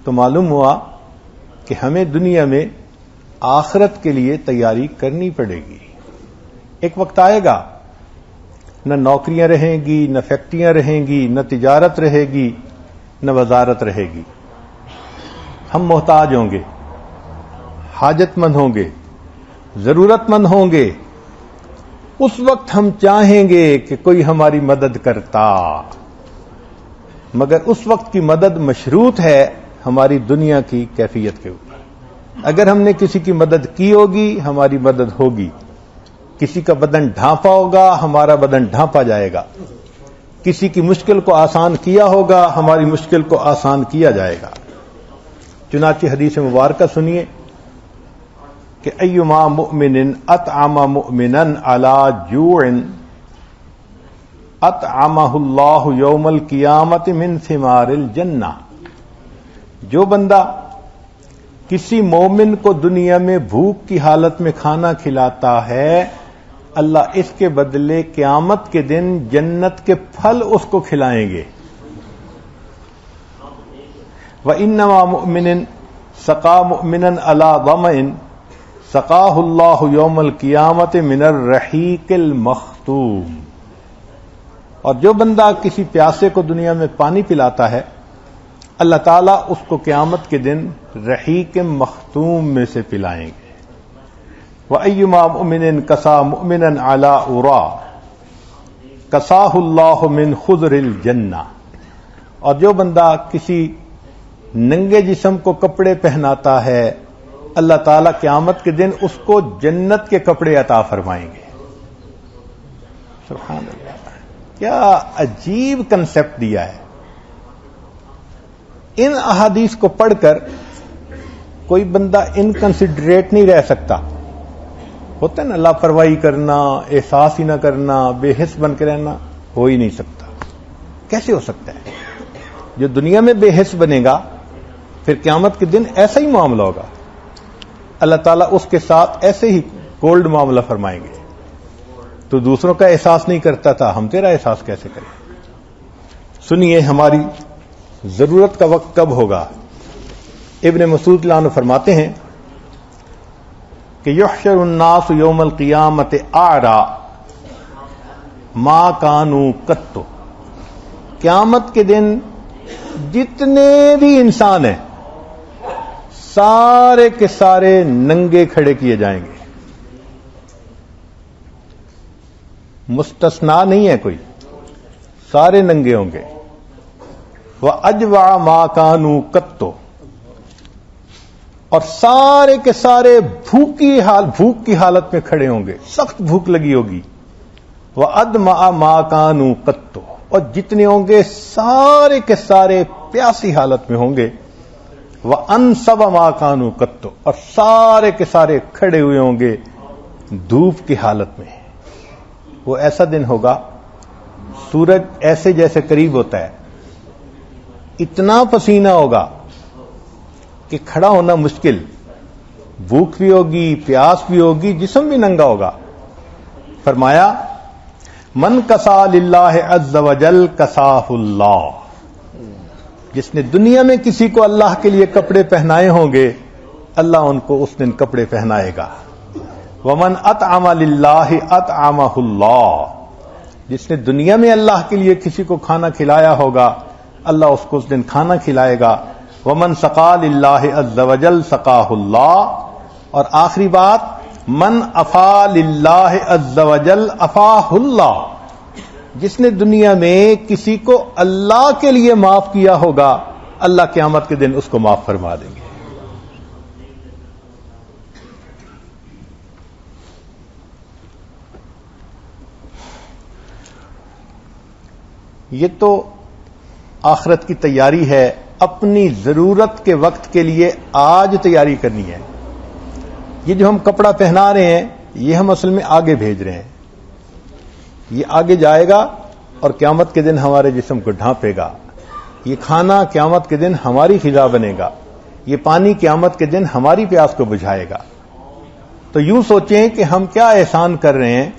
تو معلوم ہوا کہ ہمیں دنیا میں آخرت کے لیے تیاری کرنی پڑے گی. ایک وقت آئے گا نہ نوکریاں رہیں گی، نہ فیکٹریاں رہیں گی، نہ تجارت رہے گی، نہ وزارت رہے گی. ہم محتاج ہوں گے، حاجت مند ہوں گے، ضرورت مند ہوں گے. اس وقت ہم چاہیں گے کہ کوئی ہماری مدد کرتا، مگر اس وقت کی مدد مشروط ہے ہماری دنیا کی کیفیت کے اوپر. اگر ہم نے کسی کی مدد کی ہوگی ہماری مدد ہوگی، کسی کا بدن ڈھانپا ہوگا ہمارا بدن ڈھانپا جائے گا، کسی کی مشکل کو آسان کیا ہوگا ہماری مشکل کو آسان کیا جائے گا. چنانچہ حدیث مبارکہ سنیے کہ ایما مؤمن اطعم مؤمنا علی جوع اطعمہ اللہ یوم القیامت من ثمار الجنہ. جو بندہ کسی مومن کو دنیا میں بھوک کی حالت میں کھانا کھلاتا ہے، اللہ اس کے بدلے قیامت کے دن جنت کے پھل اس کو کھلائیں گے. وَإِنَّمَا مُؤْمِنٍ سَقَى مُؤْمِنًا عَلَى ظَمَإٍ سَقَاهُ اللَّهُ يَوْمَ الْقِيَامَةِ مِنَ الرَّحِيقِ الْمَخْتُومِ. اور جو بندہ کسی پیاسے کو دنیا میں پانی پلاتا ہے، اللہ تعالیٰ اس کو قیامت کے دن رحیق مختوم میں سے پلائیں گے. وَأَيُّمَا مُؤْمِنٍ كَسَى مُؤْمِنًا عَلَى عُرَى كَسَاهُ اللَّهُ مِنْ خُضْرِ الْجَنَّةِ. اور جو بندہ کسی ننگے جسم کو کپڑے پہناتا ہے، اللہ تعالیٰ قیامت کے دن اس کو جنت کے کپڑے عطا فرمائیں گے. سبحان اللہ، کیا عجیب کنسپٹ دیا ہے. ان احادیث کو پڑھ کر کوئی بندہ انکنسیڈریٹ نہیں رہ سکتا. ہوتا ہے نا لاپرواہی کرنا، احساس ہی نہ کرنا، بے حس بن کے رہنا، ہو ہی نہیں سکتا. کیسے ہو سکتا ہے؟ جو دنیا میں بے حس بنے گا پھر قیامت کے دن ایسا ہی معاملہ ہوگا. اللہ تعالیٰ اس کے ساتھ ایسے ہی کولڈ معاملہ فرمائیں گے. تو دوسروں کا احساس نہیں کرتا تھا، ہم تیرا احساس کیسے کریں؟ سنیے ہماری ضرورت کا وقت کب ہوگا. ابن مسعود اللہ عنہ فرماتے ہیں کہ یحشر الناس یوم القیامت اعری ما کانوا قط. قیامت کے دن جتنے بھی انسان ہیں سارے کے سارے ننگے کھڑے کیے جائیں گے، مستثنا نہیں ہے کوئی، سارے ننگے ہوں گے. وَأَجْوَعَ مَا كَانُوا قَطُّ. اور سارے کے سارے بھوک کی حالت میں کھڑے ہوں گے، سخت بھوک لگی ہوگی. وَأَدْمَعَ مَا كَانُوا قَطُّ. اور جتنے ہوں گے سارے کے سارے پیاسی حالت میں ہوں گے. وَأَنْصَبَ مَا كَانُوا قَطُّ. اور سارے کے سارے کھڑے ہوئے ہوں گے دھوپ کی حالت میں. وہ ایسا دن ہوگا سورج ایسے جیسے قریب ہوتا ہے، اتنا پسینہ ہوگا کہ کھڑا ہونا مشکل، بھوک بھی ہوگی، پیاس بھی ہوگی، جسم بھی ننگا ہوگا. فرمایا من کسا للہ عز وجل کساہ اللہ. جس نے دنیا میں کسی کو اللہ کے لیے کپڑے پہنائے ہوں گے اللہ ان کو اس دن کپڑے پہنائے گا. ومن اطعم للہ اطعمہ اللہ. جس نے دنیا میں اللہ کے لیے کسی کو کھانا کھلایا ہوگا اللہ اس کو اس دن کھانا کھلائے گا. ومن سقا للہ عز وجل سقاہ اللہ. اور آخری بات من افا للہ عز وجل افاہ اللہ. جس نے دنیا میں کسی کو اللہ کے لیے معاف کیا ہوگا اللہ قیامت کے دن اس کو معاف فرما دیں گے. یہ تو آخرت کی تیاری ہے. اپنی ضرورت کے وقت کے لیے آج تیاری کرنی ہے. یہ جو ہم کپڑا پہنا رہے ہیں یہ ہم اصل میں آگے بھیج رہے ہیں. یہ آگے جائے گا اور قیامت کے دن ہمارے جسم کو ڈھانپے گا. یہ کھانا قیامت کے دن ہماری غذا بنے گا. یہ پانی قیامت کے دن ہماری پیاس کو بجھائے گا. تو یوں سوچیں کہ ہم کیا احسان کر رہے ہیں،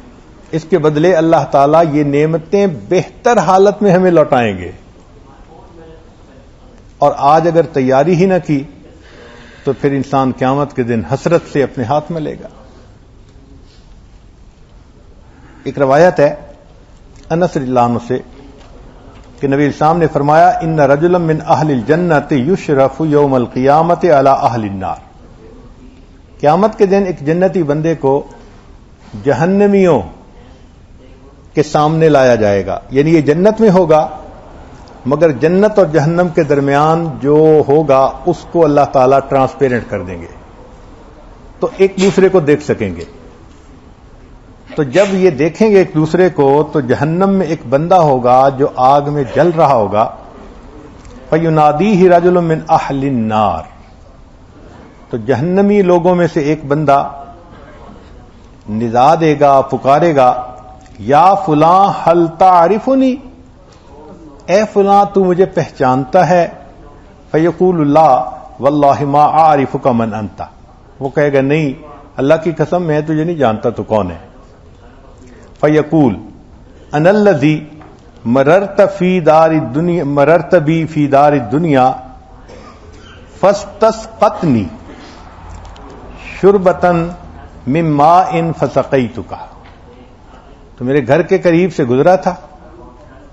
اس کے بدلے اللہ تعالیٰ یہ نعمتیں بہتر حالت میں ہمیں لوٹائیں گے. اور آج اگر تیاری ہی نہ کی تو پھر انسان قیامت کے دن حسرت سے اپنے ہاتھ میں لے گا۔ ایک روایت ہے انس رضی اللہ عنہ سے کہ نبی اسلام نے فرمایا ان رجلا من اہل الجنت یشرف یوم القیامت علی اہل النار، قیامت کے دن ایک جنتی بندے کو جہنمیوں کے سامنے لایا جائے گا، یعنی یہ جنت میں ہوگا مگر جنت اور جہنم کے درمیان جو ہوگا اس کو اللہ تعالیٰ ٹرانسپیرنٹ کر دیں گے تو ایک دوسرے کو دیکھ سکیں گے۔ تو جب یہ دیکھیں گے ایک دوسرے کو تو جہنم میں ایک بندہ ہوگا جو آگ میں جل رہا ہوگا، فَيُنَادِيهِ رَجُلٌ مِّنْ أَهْلِ النَّارِ، تو جہنمی لوگوں میں سے ایک بندہ ندا دے گا، پکارے گا، یا فلاں هل تعرفنی، اے فلاں تو مجھے پہچانتا ہے؟ فیقول اللہ واللہ ما اعرفک من انت، وہ کہے گا نہیں اللہ کی قسم میں تجھے نہیں جانتا تو کون ہے۔ فیقول انا الذی مررت بی فی دار الدنیا فاستسقتنی شربۃ من ماء فسقیتک، تو میرے گھر کے قریب سے گزرا تھا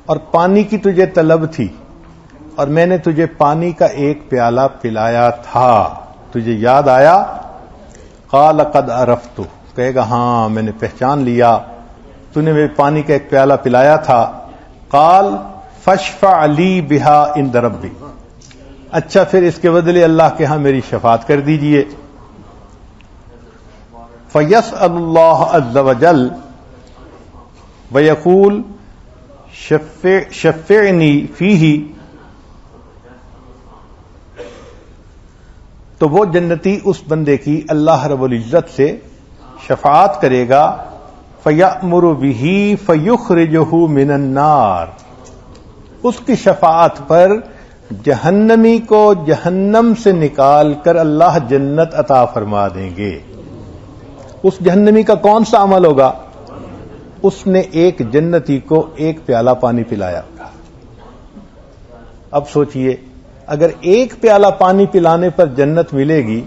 اور پانی کی تجھے طلب تھی اور میں نے تجھے پانی کا ایک پیالہ پلایا تھا، تجھے یاد آیا؟ قال قد عرفت، کہے گا ہاں میں نے پہچان لیا، تو نے مجھے پانی کا ایک پیالہ پلایا تھا۔ قال فاشفع لی بہا عند ربی، اچھا پھر اس کے بدلے اللہ کے ہاں میری شفاعت کر دیجئے۔ فیسأل اللہ عز وجل ویقول شفعنی فیہ، تو وہ جنتی اس بندے کی اللہ رب العزت سے شفاعت کرے گا، فیأمر بہ فیخرجہ من النار، اس کی شفاعت پر جہنمی کو جہنم سے نکال کر اللہ جنت عطا فرما دیں گے۔ اس جہنمی کا کون سا عمل ہوگا؟ اس نے ایک جنتی کو ایک پیالہ پانی پلایا ہوگا۔ اب سوچئے اگر ایک پیالہ پانی پلانے پر جنت ملے گی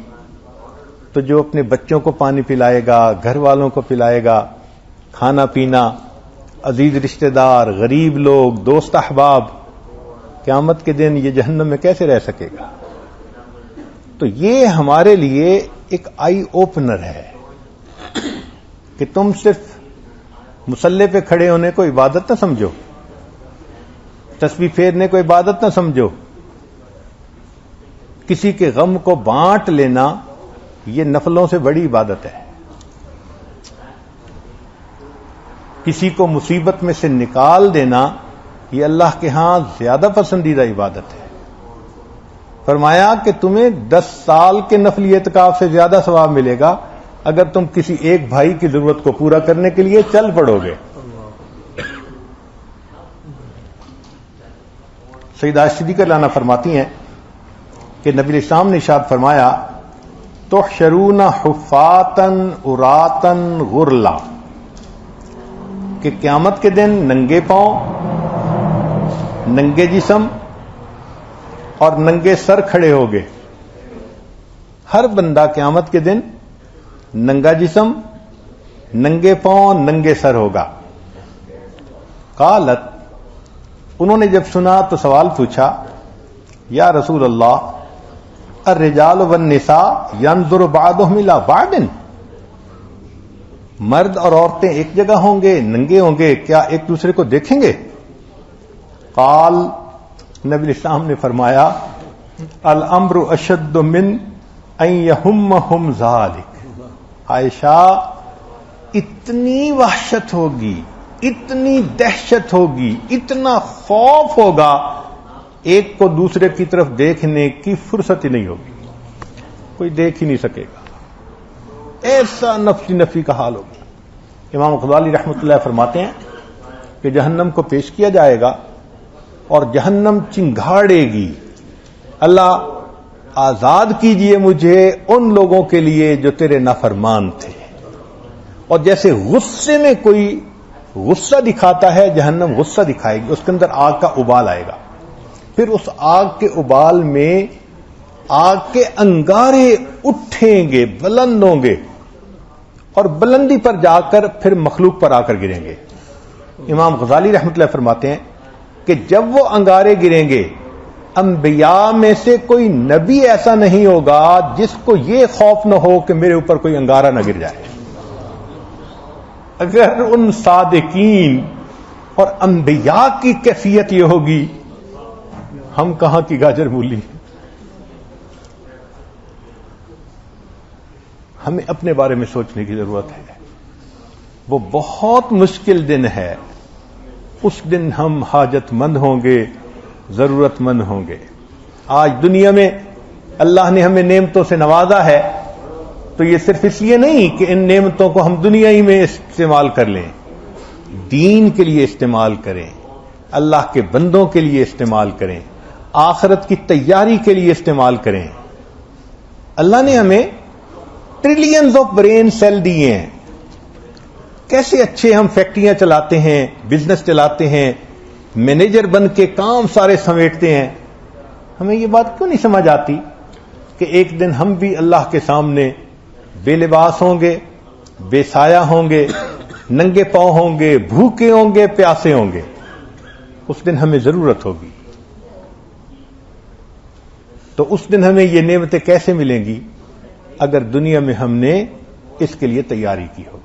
تو جو اپنے بچوں کو پانی پلائے گا، گھر والوں کو پلائے گا، کھانا پینا، عزیز رشتہ دار، غریب لوگ، دوست احباب، قیامت کے دن یہ جہنم میں کیسے رہ سکے گا؟ تو یہ ہمارے لیے ایک آئی اوپنر ہے کہ تم صرف مصلی پہ کھڑے ہونے کو عبادت نہ سمجھو، تسبیح پھیرنے کو عبادت نہ سمجھو، کسی کے غم کو بانٹ لینا یہ نفلوں سے بڑی عبادت ہے، کسی کو مصیبت میں سے نکال دینا یہ اللہ کے ہاں زیادہ پسندیدہ عبادت ہے۔ فرمایا کہ تمہیں 10 سال کے نفلی اعتکاف سے زیادہ ثواب ملے گا اگر تم کسی ایک بھائی کی ضرورت کو پورا کرنے کے لیے چل پڑو گے۔ سیدہ صدیقہ لانا فرماتی ہیں کہ نبی اسلام نے ارشاد فرمایا تحشرون حفاتا عراتا غرلا، کہ قیامت کے دن ننگے پاؤں، ننگے جسم اور ننگے سر کھڑے ہوگے۔ ہر بندہ قیامت کے دن ننگا جسم، ننگے پاؤں، ننگے سر ہوگا۔ قالت، انہوں نے جب سنا تو سوال پوچھا یا رسول اللہ الرجال والنساء ينظر بعضهم الى بعض، مرد اور عورتیں ایک جگہ ہوں گے، ننگے ہوں گے، کیا ایک دوسرے کو دیکھیں گے؟ قال، نبی اسلام نے فرمایا الامر اشد من ان يهمهم ذلك، عائشہ اتنی وحشت ہوگی، اتنی دہشت ہوگی، اتنا خوف ہوگا، ایک کو دوسرے کی طرف دیکھنے کی فرصت ہی نہیں ہوگی، کوئی دیکھ ہی نہیں سکے گا، ایسا نفی کا حال ہوگا۔ امام غزالی رحمۃ اللہ فرماتے ہیں کہ جہنم کو پیش کیا جائے گا اور جہنم چنگھاڑے گی، اللہ آزاد کیجئے مجھے ان لوگوں کے لیے جو تیرے نافرمان تھے، اور جیسے غصے میں کوئی غصہ دکھاتا ہے جہنم غصہ دکھائے گی، اس کے اندر آگ کا ابال آئے گا، پھر اس آگ کے ابال میں آگ کے انگارے اٹھیں گے، بلند ہوں گے، اور بلندی پر جا کر پھر مخلوق پر آ کر گریں گے۔ امام غزالی رحمۃ اللہ فرماتے ہیں کہ جب وہ انگارے گریں گے، انبیاء میں سے کوئی نبی ایسا نہیں ہوگا جس کو یہ خوف نہ ہو کہ میرے اوپر کوئی انگارہ نہ گر جائے۔ اگر ان صادقین اور انبیاء کی کیفیت یہ ہوگی، ہم کہاں کی گاجر مولی؟ ہمیں اپنے بارے میں سوچنے کی ضرورت ہے۔ وہ بہت مشکل دن ہے، اس دن ہم حاجت مند ہوں گے، ضرورت مند ہوں گے۔ آج دنیا میں اللہ نے ہمیں نعمتوں سے نوازا ہے، تو یہ صرف اس لیے نہیں کہ ان نعمتوں کو ہم دنیا ہی میں استعمال کر لیں، دین کے لیے استعمال کریں، اللہ کے بندوں کے لیے استعمال کریں، آخرت کی تیاری کے لیے استعمال کریں۔ اللہ نے ہمیں ٹریلینز آف برین سیل دیے ہیں، کیسے اچھے ہم فیکٹریاں چلاتے ہیں، بزنس چلاتے ہیں، مینیجر بن کے کام سارے سمیٹتے ہیں۔ ہمیں یہ بات کیوں نہیں سمجھ آتی کہ ایک دن ہم بھی اللہ کے سامنے بے لباس ہوں گے، بے سایہ ہوں گے، ننگے پاؤں ہوں گے، بھوکے ہوں گے، پیاسے ہوں گے۔ اس دن ہمیں ضرورت ہوگی، تو اس دن ہمیں یہ نعمتیں کیسے ملیں گی؟ اگر دنیا میں ہم نے اس کے لیے تیاری کی ہوگی۔